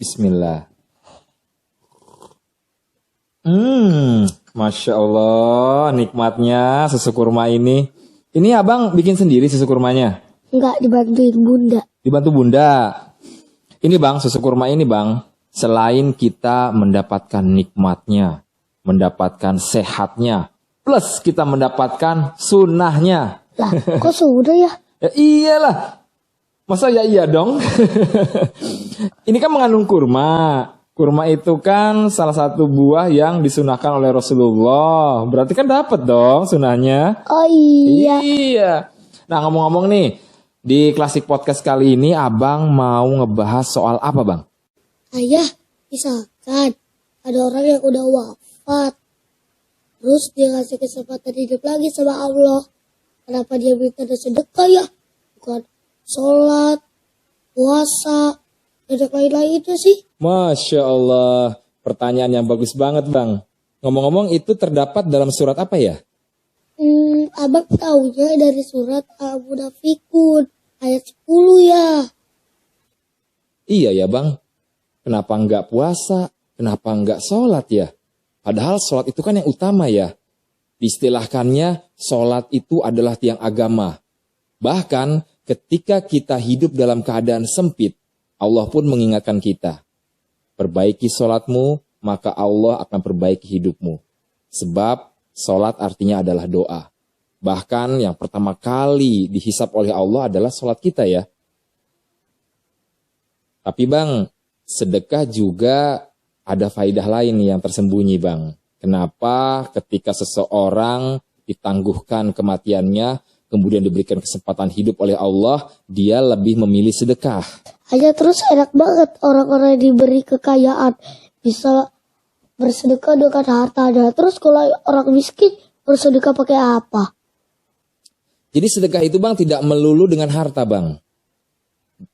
Bismillah. Masya Allah, nikmatnya susu kurma ini. Ini abang bikin sendiri susu kurmanya? Enggak, dibantuin bunda. Dibantu bunda. Ini bang, susu kurma ini bang, selain kita mendapatkan nikmatnya, mendapatkan sehatnya, plus kita mendapatkan sunnahnya. Lah, kok sudah ya? Ya iyalah. Masa ya iya dong? Ini kan mengandung kurma. Kurma itu kan salah satu buah yang disunahkan oleh Rasulullah. Berarti kan dapat dong sunahnya. Oh iya. Iya. Nah ngomong-ngomong nih, di Klasik Podcast kali ini abang mau ngebahas soal apa bang? Ayah, misalkan ada orang yang udah wafat, terus dia ngasih kesempatan hidup lagi sama Allah. Kenapa dia minta sedekah ya? Bukan sholat, puasa, dan yang lain-lain itu sih. Masya Allah, pertanyaan yang bagus banget bang. Ngomong-ngomong itu terdapat dalam surat apa ya? Abang taunya dari surat Al-Munafikun ayat 10 ya. Iya ya bang. Kenapa enggak puasa? Kenapa enggak sholat ya? Padahal sholat itu kan yang utama ya. Diistilahkannya sholat itu adalah tiang agama. Bahkan ketika kita hidup dalam keadaan sempit, Allah pun mengingatkan kita. Perbaiki sholatmu, maka Allah akan perbaiki hidupmu. Sebab sholat artinya adalah doa. Bahkan yang pertama kali dihisap oleh Allah adalah sholat kita ya. Tapi bang, sedekah juga ada faidah lain yang tersembunyi bang. Kenapa ketika seseorang ditangguhkan kematiannya, kemudian diberikan kesempatan hidup oleh Allah, dia lebih memilih sedekah. Aja terus enak banget orang-orang yang diberi kekayaan bisa bersedekah dengan hartanya. Terus kalau orang miskin bersedekah pakai apa? Jadi sedekah itu bang tidak melulu dengan harta bang.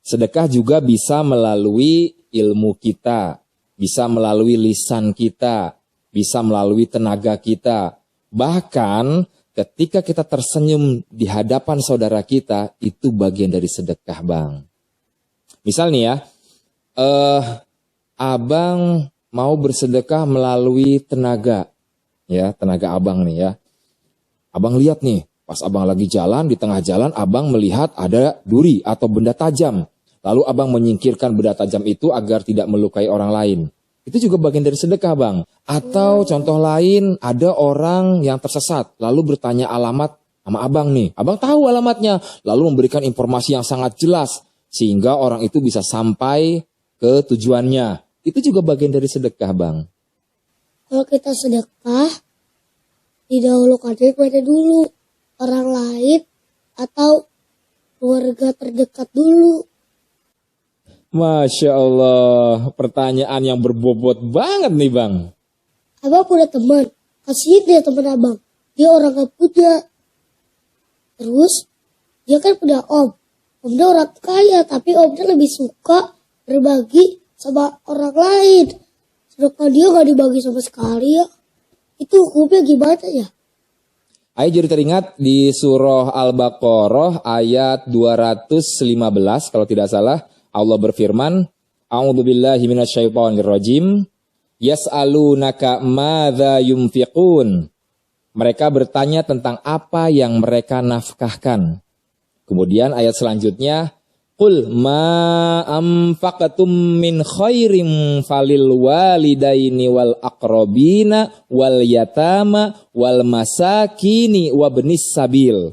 Sedekah juga bisa melalui ilmu kita, bisa melalui lisan kita, bisa melalui tenaga kita. Bahkan ketika kita tersenyum di hadapan saudara kita, itu bagian dari sedekah bang. Misal nih ya, abang mau bersedekah melalui tenaga, ya tenaga abang nih ya. Abang lihat nih, pas abang lagi jalan, di tengah jalan abang melihat ada duri atau benda tajam. Lalu abang menyingkirkan benda tajam itu agar tidak melukai orang lain. Itu juga bagian dari sedekah bang. Atau contoh lain, ada orang yang tersesat, lalu bertanya alamat sama abang nih. Abang tahu alamatnya, lalu memberikan informasi yang sangat jelas. Sehingga orang itu bisa sampai ke tujuannya. Itu juga bagian dari sedekah bang. Kalau kita sedekah, didahulukan daripada dulu. Orang lain atau keluarga terdekat dulu. Masya Allah, pertanyaan yang berbobot banget nih bang. Abang punya teman, kasihin dia teman abang. Dia orang gak punya. Terus, dia kan punya om. Omnya orang kaya, tapi omnya lebih suka berbagi sama orang lain. Sedangkan dia gak dibagi sama sekali ya. Itu hukumnya gimana ya? Ayo jadi teringat di surah Al-Baqarah ayat 215 kalau tidak salah. Allah berfirman, A'udzubillahi minasyaitonirrajim, yas'alunaka madza yunfiqun. Mereka bertanya tentang apa yang mereka nafkahkan. Kemudian ayat selanjutnya, Qul ma anfaqtum min khairin falil walidaini wal aqrabina wal yatama wal masakini wabnis sabil.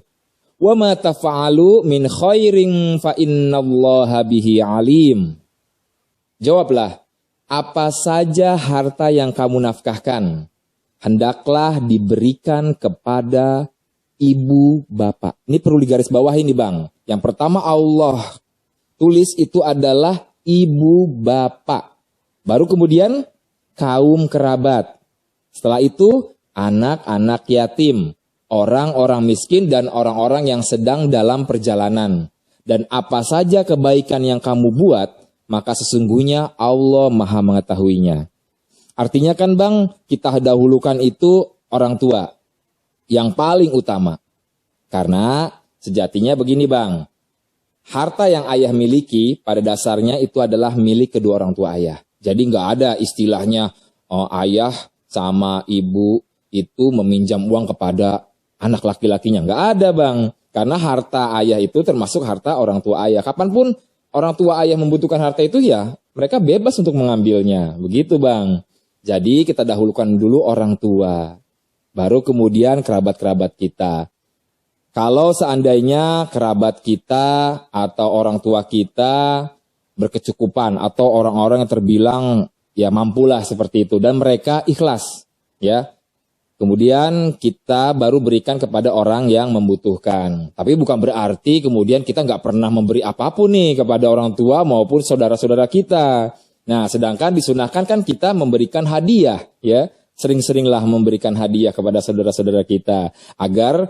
Wa ma tafa'alu min khairin fa innallaha bihi alim. Jawablah, apa saja harta yang kamu nafkahkan, hendaklah diberikan kepada ibu bapak. Ini perlu digarisbawahi nih bang. Yang pertama Allah tulis itu adalah ibu bapak. Baru kemudian kaum kerabat. Setelah itu anak-anak yatim, orang-orang miskin dan orang-orang yang sedang dalam perjalanan. Dan apa saja kebaikan yang kamu buat, maka sesungguhnya Allah Maha mengetahuinya. Artinya kan bang, kita dahulukan itu orang tua yang paling utama. Karena sejatinya begini bang, harta yang ayah miliki pada dasarnya itu adalah milik kedua orang tua ayah. Jadi nggak ada istilahnya ayah sama ibu itu meminjam uang kepada anak laki-lakinya. Nggak ada bang. Karena harta ayah itu termasuk harta orang tua ayah. Kapanpun orang tua ayah membutuhkan harta itu ya mereka bebas untuk mengambilnya. Begitu bang. Jadi kita dahulukan dulu orang tua. Baru kemudian kerabat-kerabat kita. Kalau seandainya kerabat kita atau orang tua kita berkecukupan atau orang-orang yang terbilang ya mampulah seperti itu dan mereka ikhlas ya. Kemudian kita baru berikan kepada orang yang membutuhkan. Tapi bukan berarti kemudian kita nggak pernah memberi apapun nih kepada orang tua maupun saudara-saudara kita. Nah, sedangkan disunahkan kan kita memberikan hadiah ya. Sering-seringlah memberikan hadiah kepada saudara-saudara kita agar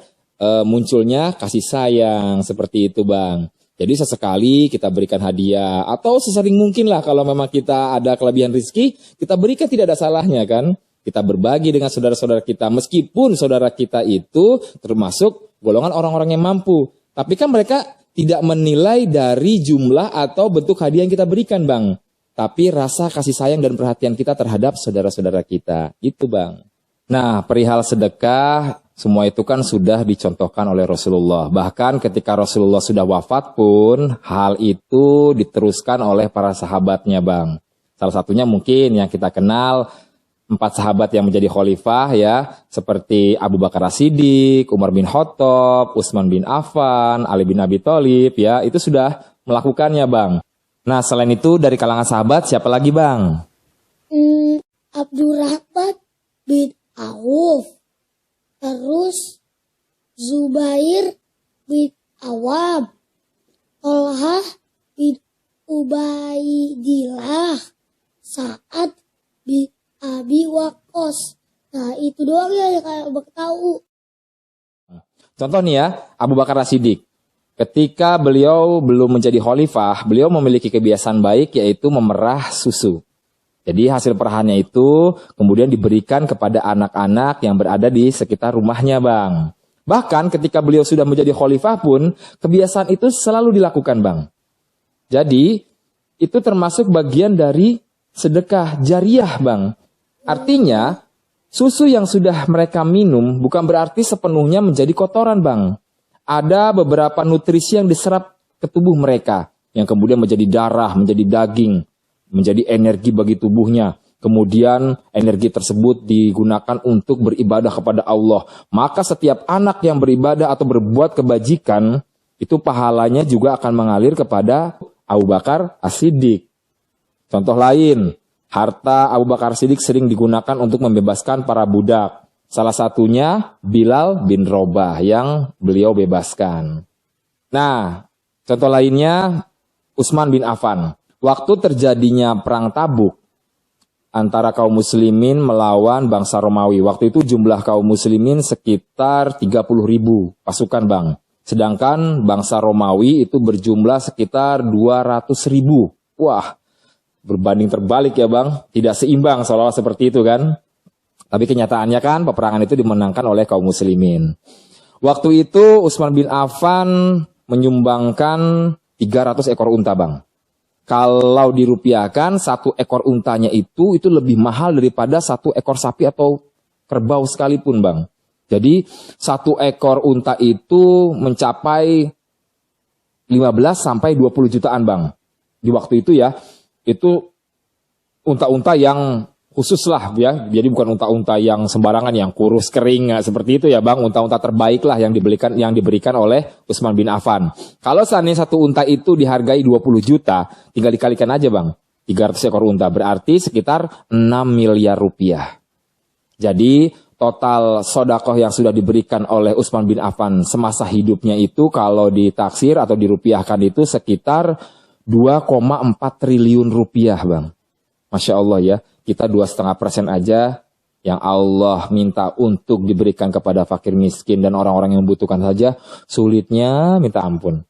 munculnya kasih sayang seperti itu bang. Jadi sesekali kita berikan hadiah atau sesering mungkin lah kalau memang kita ada kelebihan rezeki kita berikan, tidak ada salahnya kan. Kita berbagi dengan saudara-saudara kita meskipun saudara kita itu termasuk golongan orang-orang yang mampu. Tapi kan mereka tidak menilai dari jumlah atau bentuk hadiah yang kita berikan bang. Tapi rasa kasih sayang dan perhatian kita terhadap saudara-saudara kita. Itu bang. Nah perihal sedekah semua itu kan sudah dicontohkan oleh Rasulullah. Bahkan ketika Rasulullah sudah wafat pun hal itu diteruskan oleh para sahabatnya bang. Salah satunya mungkin yang kita kenal 4 sahabat yang menjadi khalifah ya. Seperti Abu Bakar As-Siddiq, Umar bin Khattab, Utsman bin Affan, Ali bin Abi Thalib ya. Itu sudah melakukannya bang. Nah selain itu dari kalangan sahabat siapa lagi bang? Abdurrahman bin Auf. Terus Zubair bin Awam, Talhah bin Ubaidillah, Sa'ad bin Abi Waqqas. Nah itu doang ya yang Abang tahu. Contoh nih ya, Abu Bakar As-Siddiq. Ketika beliau belum menjadi khalifah, beliau memiliki kebiasaan baik yaitu memerah susu. Jadi hasil perahannya itu kemudian diberikan kepada anak-anak yang berada di sekitar rumahnya bang. Bahkan ketika beliau sudah menjadi khalifah pun kebiasaan itu selalu dilakukan bang. Jadi itu termasuk bagian dari sedekah jariah bang. Artinya susu yang sudah mereka minum bukan berarti sepenuhnya menjadi kotoran bang. Ada beberapa nutrisi yang diserap ke tubuh mereka yang kemudian menjadi darah, menjadi daging, menjadi energi bagi tubuhnya. Kemudian energi tersebut digunakan untuk beribadah kepada Allah. Maka setiap anak yang beribadah atau berbuat kebajikan, itu pahalanya juga akan mengalir kepada Abu Bakar As-Siddiq. Contoh lain, harta Abu Bakar As-Siddiq sering digunakan untuk membebaskan para budak. Salah satunya Bilal bin Rabah yang beliau bebaskan. Nah, contoh lainnya Utsman bin Affan. Waktu terjadinya perang Tabuk antara kaum muslimin melawan bangsa Romawi. Waktu itu jumlah kaum muslimin sekitar 30.000 pasukan bang. Sedangkan bangsa Romawi itu berjumlah sekitar 200.000. Wah, berbanding terbalik ya bang. Tidak seimbang seolah seperti itu kan. Tapi kenyataannya kan peperangan itu dimenangkan oleh kaum muslimin. Waktu itu Utsman bin Affan menyumbangkan 300 ekor unta bang. Kalau dirupiahkan 1 ekor untanya itu lebih mahal daripada 1 ekor sapi atau kerbau sekalipun bang. Jadi 1 ekor unta itu mencapai 15 sampai 20 jutaan bang. Di waktu itu ya, itu unta-unta yang khusus lah ya. Jadi bukan unta-unta yang sembarangan yang kurus kering seperti itu ya bang. Unta-unta terbaik lah yang diberikan oleh Utsman bin Affan. Kalau seandainya 1 unta itu dihargai 20 juta, tinggal dikalikan aja bang. 300 ekor unta berarti sekitar 6 miliar rupiah. Jadi total sodakoh yang sudah diberikan oleh Utsman bin Affan semasa hidupnya itu kalau ditaksir atau dirupiahkan itu sekitar 2,4 triliun rupiah bang. Masya Allah ya. Kita 2,5% aja yang Allah minta untuk diberikan kepada fakir miskin dan orang-orang yang membutuhkan saja, sulitnya minta ampun.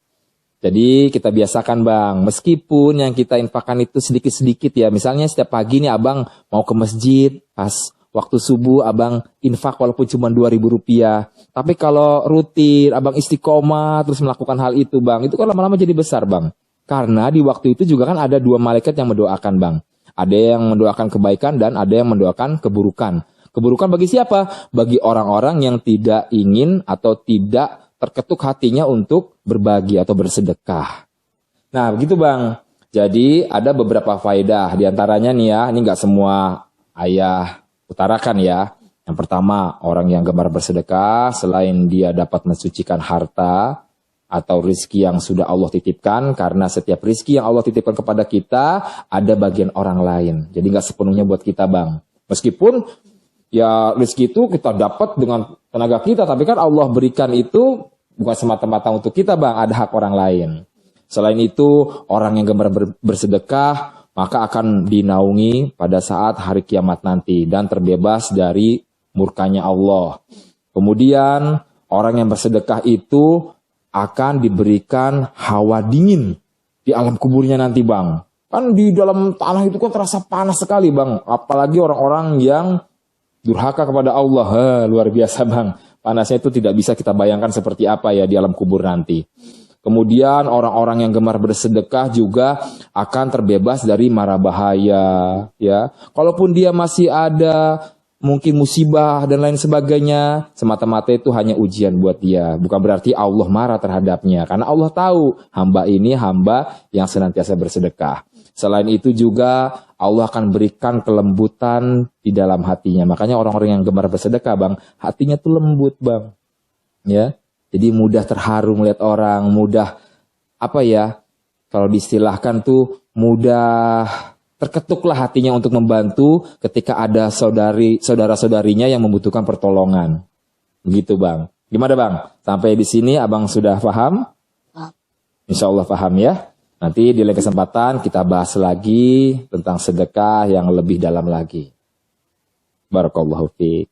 Jadi kita biasakan bang, meskipun yang kita infakkan itu sedikit-sedikit ya. Misalnya setiap pagi nih abang mau ke masjid, pas waktu subuh abang infak walaupun cuma 2.000 rupiah. Tapi kalau rutin abang istiqomah terus melakukan hal itu bang, itu kan lama-lama jadi besar bang. Karena di waktu itu juga kan ada 2 malaikat yang mendoakan bang. Ada yang mendoakan kebaikan dan ada yang mendoakan keburukan. Keburukan bagi siapa? Bagi orang-orang yang tidak ingin atau tidak terketuk hatinya untuk berbagi atau bersedekah. Nah begitu bang. Jadi ada beberapa faedah. Di antaranya nih ya, ini nggak semua ayah utarakan ya. Yang pertama, orang yang gemar bersedekah selain dia dapat mensucikan harta atau rizki yang sudah Allah titipkan, karena setiap rizki yang Allah titipkan kepada kita ada bagian orang lain. Jadi nggak sepenuhnya buat kita bang. Meskipun ya rizki itu kita dapat dengan tenaga kita, tapi kan Allah berikan itu bukan semata-mata untuk kita bang, ada hak orang lain. Selain itu, orang yang gemar bersedekah maka akan dinaungi pada saat hari kiamat nanti dan terbebas dari murkanya Allah. Kemudian orang yang bersedekah itu akan diberikan hawa dingin di alam kuburnya nanti bang. Kan di dalam tanah itu kan terasa panas sekali bang. Apalagi orang-orang yang durhaka kepada Allah. Luar biasa bang. Panasnya itu tidak bisa kita bayangkan seperti apa ya di alam kubur nanti. Kemudian orang-orang yang gemar bersedekah juga akan terbebas dari mara bahaya, ya. Kalaupun dia masih ada mungkin musibah dan lain sebagainya, semata-mata itu hanya ujian buat dia. Bukan berarti Allah marah terhadapnya, karena Allah tahu hamba ini hamba yang senantiasa bersedekah. Selain itu juga Allah akan berikan kelembutan di dalam hatinya. Makanya orang-orang yang gemar bersedekah, bang, hatinya tuh lembut, bang, ya. Jadi mudah terharu melihat orang, mudah kalau diistilahkan tuh mudah terketuklah hatinya untuk membantu ketika ada saudara-saudarinya yang membutuhkan pertolongan. Begitu bang. Gimana bang? Sampai di sini abang sudah paham? Insya Allah paham ya. Nanti di lain kesempatan kita bahas lagi tentang sedekah yang lebih dalam lagi. Barakallahu fiik.